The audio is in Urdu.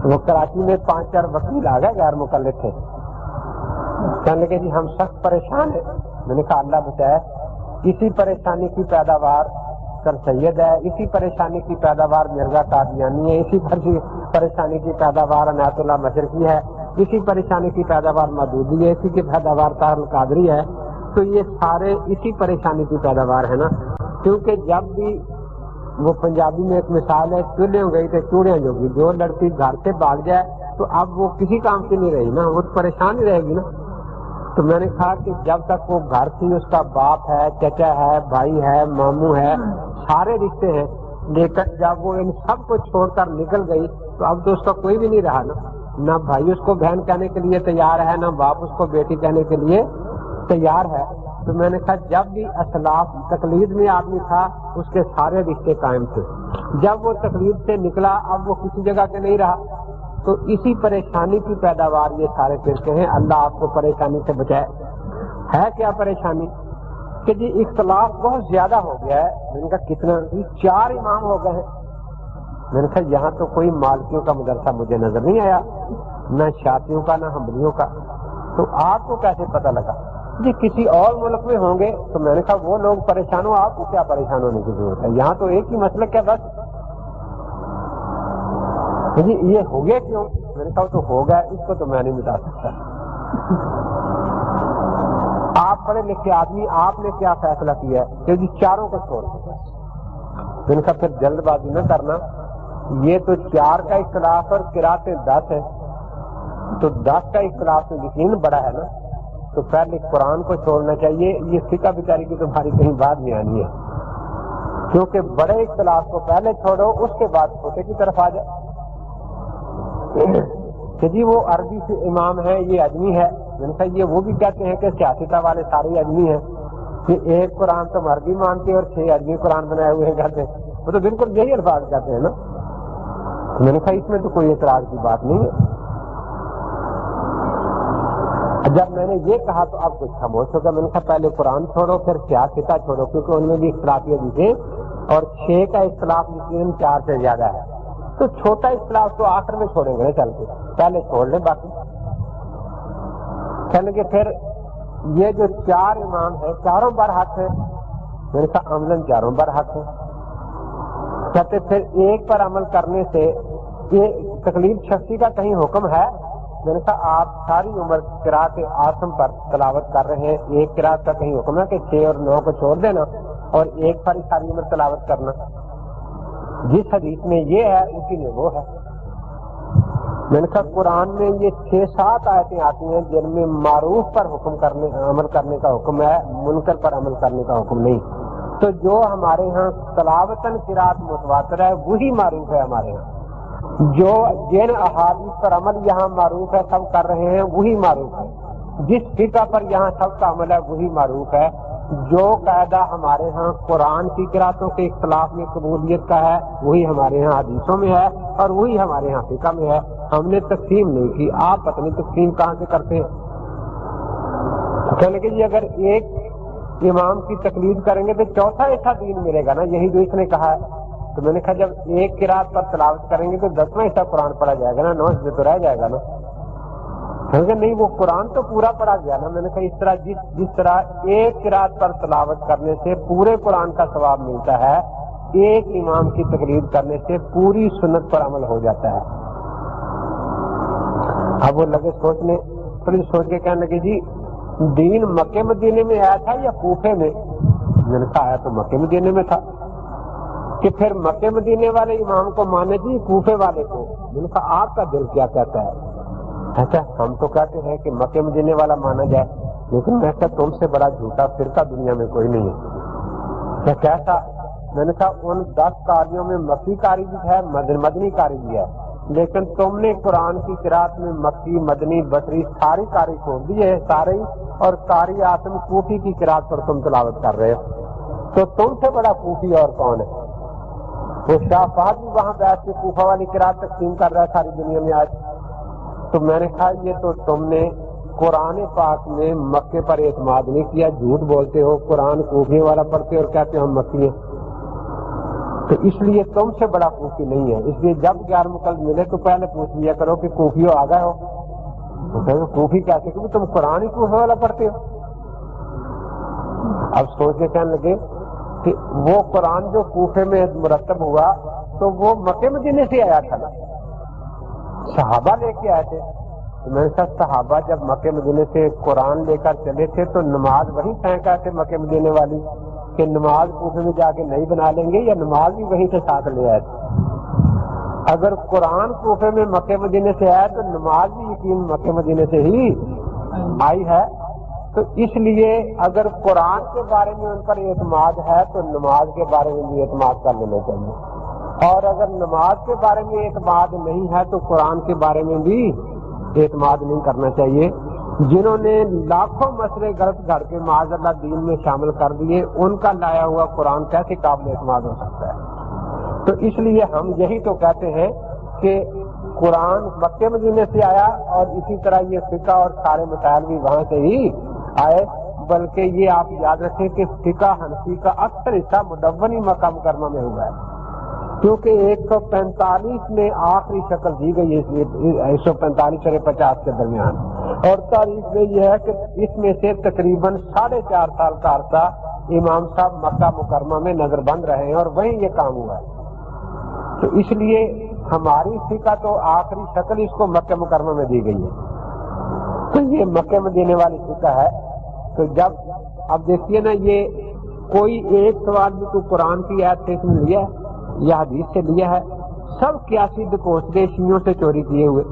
وہ کراچی میں 5-4 وکیل آ گئے غیر مکلف تھے، کہنے لگے جی ہم سخت پریشان ہیں۔ میں نے کہا اللہ بچائے، اسی پریشانی کی پیداوار سر سید ہے، اسی پریشانی کی پیداوار مرزا قادیانی ہے، اسی پریشانی کی پیداوار عنایت اللہ مشرقی ہے، اسی پریشانی کی پیداوار مودودی ہے، اسی کی پیداوار طاہر القادری ہے۔ تو یہ سارے اسی پریشانی کی پیداوار ہے نا، کیونکہ جب بھی وہ پنجابی میں ایک مثال ہے، چولہے ہو گئی تھے چوڑیاں جوگی، جو لڑکی گھر سے بھاگ جائے تو اب وہ کسی کام کی نہیں رہی نا، وہ پریشان ہی رہے گی نا۔ تو میں نے کہا کہ جب تک وہ گھر تھی اس کا باپ ہے، چچا ہے، بھائی ہے، ماموں ہے، سارے رشتے ہیں، لیکن جب وہ ان سب کو چھوڑ کر نکل گئی تو اب تو اس کا کوئی بھی نہیں رہا نا، نہ بھائی اس کو بہن کہنے کے لیے تیار ہے، نہ باپ اس کو بیٹی کہنے کے لیے تیار ہے۔ تو میں نے کہا جب بھی اسلاف تقلید میں آدمی تھا اس کے سارے رشتے قائم تھے، جب وہ تقلید سے نکلا اب وہ کسی جگہ کے نہیں رہا۔ تو اسی پریشانی کی پیداوار یہ سارے فرقے ہیں۔ اللہ آپ کو پریشانی سے بچائے۔ ہے کیا پریشانی کہ جی اختلاف بہت زیادہ ہو گیا ہے۔ میں نے کہا کتنا؟ 4 امام ہو گئے ہیں۔ میں نے کہا یہاں تو کوئی مالکیوں کا مدرسہ مجھے نظر نہیں آیا، نہ شافعیوں کا، نہ حنبلیوں کا۔ تو آپ کو کیسے پتہ لگا؟ جی کسی اور ملک میں ہوں گے۔ تو میں نے کہا وہ لوگ پریشان ہو، آپ کو کیا پریشان ہونے کی ضرورت ہے؟ یہاں تو ایک ہی مسلک ہے بس۔ جی یہ ہو گیا کیوں؟ میں نے کہا تو ہو گیا، اس کو تو میں نہیں بتا سکتا۔ آپ پڑھے لکھے آدمی، آپ نے کیا فیصلہ کیا ہے کہ جی 4 کو چھوڑ دیں؟ میں نے کہا پھر جلد بازی نہ کرنا، یہ تو 4 کا اختلاف اور قرأتیں 10 ہے، تو 10 کا اختلاف تو یقین بڑا ہے نا، تو پہلے قرآن کو چھوڑنا چاہیے۔ یہ فقہ بیچاری کی تمہاری کہیں بعد میں آنی ہے، کیونکہ بڑے اختلاف کو پہلے چھوڑو، اس کے بعد چھوٹے کی طرف آ جاؤ کہ جی وہ عربی سے امام ہے، یہ اجمی ہے۔ میں نے کہا یہ وہ بھی کہتے ہیں کہ سیاستہ والے سارے اجمی ہیں، کہ ایک قرآن تم عربی مانتے اور 6 اجمی قرآن بنائے ہوئے کہتے ہیں، وہ تو بالکل یہی الفاظ کہتے ہیں نا۔ میں نے کہا اس میں تو کوئی اعتراض کی بات نہیں ہے۔ جب میں نے یہ کہا تو اب کچھ خاموش ہو گیا۔ میں نے کہا پہلے قرآن چھوڑو پھر سیاستہ چھوڑو، کیونکہ ان میں بھی اختلافی حدیثیں، اور 6 کا اختلاف یقیناً 4 سے زیادہ ہے، تو چھوٹا اختلاف تو آخر میں چھوڑیں گے چل کے، پہلے چھوڑ لیں باقی۔ کہنے کہ پھر یہ جو 4 امام ہیں 4 برحق ہیں؟ میں نے کہا عملاً 4 برحق ہیں۔ کہتے پھر ایک پر عمل کرنے سے یہ تقلید شخصی کا کہیں حکم ہے؟ میں نے کہا آپ ساری عمر قرأت عاصم پر تلاوت کر رہے ہیں، ایک قرأت کا کہیں حکم ہے کہ 6 اور 9 کو چھوڑ دینا اور ایک پر ساری عمر تلاوت کرنا؟ جس حدیث میں یہ ہے اسی میں وہ ہے۔ میں نے کہا قرآن میں یہ 6-7 آیتیں آتی ہیں جن میں معروف پر عمل کرنے کا حکم ہے، منکر پر عمل کرنے کا حکم نہیں۔ تو جو ہمارے ہاں تلاوتاً قرأت متواتر ہے وہی معروف ہے ہمارے ہاں، جو جن احادیث پر عمل یہاں معروف ہے سب کر رہے ہیں وہی معروف ہے، جس فقہ پر یہاں سب کا عمل ہے وہی معروف ہے۔ جو قاعدہ ہمارے ہاں قرآن کی قرأتوں کے اختلاف میں قبولیت کا ہے وہی ہمارے ہاں حدیثوں میں ہے اور وہی ہمارے ہاں فقہ میں ہے۔ ہم نے تقسیم نہیں کی، آپ پتہ نہیں تقسیم کہاں سے کرتے ہیں۔ کہنے کہ جی اگر ایک امام کی تقلید کریں گے تو چوتھا ایسا دین ملے گا نا، یہی جو اس نے کہا ہے۔ تو میں نے کہا جب ایک قرأت پر تلاوت کریں گے تو 10واں حصہ قرآن پڑھا جائے گا نا، 9 حصے تو رہ جائے گا نا۔ نہیں وہ قرآن تو پورا پڑھا گیا نا۔ میں نے کہا اس طرح جس طرح ایک قرأت پر تلاوت کرنے سے پورے قرآن کا ثواب ملتا ہے، ایک امام کی تقلید کرنے سے پوری سنت پر عمل ہو جاتا ہے۔ اب وہ لگے سوچنے، تھوڑی سوچ کے کہنے لگے جی دین مکے مدینے میں آیا تھا یا کوفے میں؟ میں نے کہا آیا تو مکے مدینے میں تھا، کہ پھر مکے مدینے والے امام کو مانے جی کوفے والے کو؟ میں نے کہا آپ کا دل کیا کہتا ہے؟ اچھا ہم تو کہتے ہیں کہ مکے مدینے والا مانا جائے، لیکن میں کہا تم سے بڑا جھوٹا فرقہ دنیا میں کوئی نہیں ہے۔ کیسا؟ میں نے کہا ان 10 قاریوں میں مکی قاری بھی ہے، مدنی قاری بھی ہے، لیکن تم نے قرآن کی قرأت میں مکی، مدنی، بصری ساری قاری چھوڑ دی ہے سارے، اور قاری عاصم کوفی کی قرأت پر تم تلاوت کر رہے ہو، تو تم سے بڑا کوفی اور کون ہے؟ وہ شاہ فہد بھی وہاں بیٹھ کے کوفہ والی قرأت تقسیم کر رہا ہے ساری دنیا میں آج۔ تو میں نے کہا یہ تو تم نے قرآن پاک میں مکے پر اعتماد نہیں کیا، جھوٹ بولتے ہو، قرآن کوفی والا پڑھتے اور کہتے ہو ہم مکی ہیں۔ تو اس لیے تم سے بڑا کوفی نہیں ہے. اس لیے جب 11 قلب ملے تو پہلے پوچھ لیا کرو کہ کوفیوں آ گئے ہو. کوفی کیسے؟ کیونکہ تم قرآن ہی کوفے والا پڑھتے ہو. اب سوچ کے کہنے لگے کہ وہ قرآن جو کوفے میں مرتب ہوا تو وہ مکے مدینے سے آیا تھا نا، صحابہ لے کے آئے تھے. میں نے کہا صحابہ جب مکے مدینے سے قرآن لے کر چلے تھے تو نماز وہیں پھینکا تھے مکے مدینے والی کہ نماز کوفے میں جا کے نہیں بنا لیں گے، یا نماز بھی وہیں سے ساتھ لے آئے تھے. اگر قرآن کوفے میں مکے مدینے سے آیا تو نماز بھی یقین مکے مدینے سے ہی آئی ہے. تو اس لیے اگر قرآن کے بارے میں ان پر اعتماد ہے تو نماز کے بارے میں بھی اعتماد کر لینا چاہیے، اور اگر نماز کے بارے میں اعتماد نہیں ہے تو قرآن کے بارے میں بھی اعتماد نہیں کرنا چاہیے. جنہوں نے لاکھوں مسئلے غلط گھڑ کے معاذ اللہ دین میں شامل کر دیے، ان کا لایا ہوا قرآن کیسے قابل اعتماد ہو سکتا ہے؟ تو اس لیے ہم یہی تو کہتے ہیں کہ قرآن مکے مدینے سے آیا، اور اسی طرح یہ فقہ اور سارے مسائل بھی وہاں سے ہی آئے. بلکہ یہ آپ یاد رکھیں کہ فقہ حنفی کا اکثر حصہ مدونی مکہ مکرمہ میں ہوا ہے، کیونکہ 145 میں آخری شکل دی گئی ہے 145 اور 50 کے درمیان. اور تاریخ میں یہ ہے کہ اس میں سے تقریباً 4.5 سال کا عرصہ امام صاحب مکہ مکرمہ میں نظر بند رہے ہیں اور وہیں یہ کام ہوا ہے. تو اس لیے ہماری فقہ تو آخری شکل اس کو مکہ مکرمہ میں دی گئی ہے. تو یہ مکے میں دینے والی فقہ ہے. تو جب اب دیکھیے نا، یہ کوئی ایک سوال بھی تو قرآن کی آیت سے اس نے لیا ہے یا حدیث سے لیا ہے، سب 81 دکوسدے شیعوں سے چوری کیے ہوئے.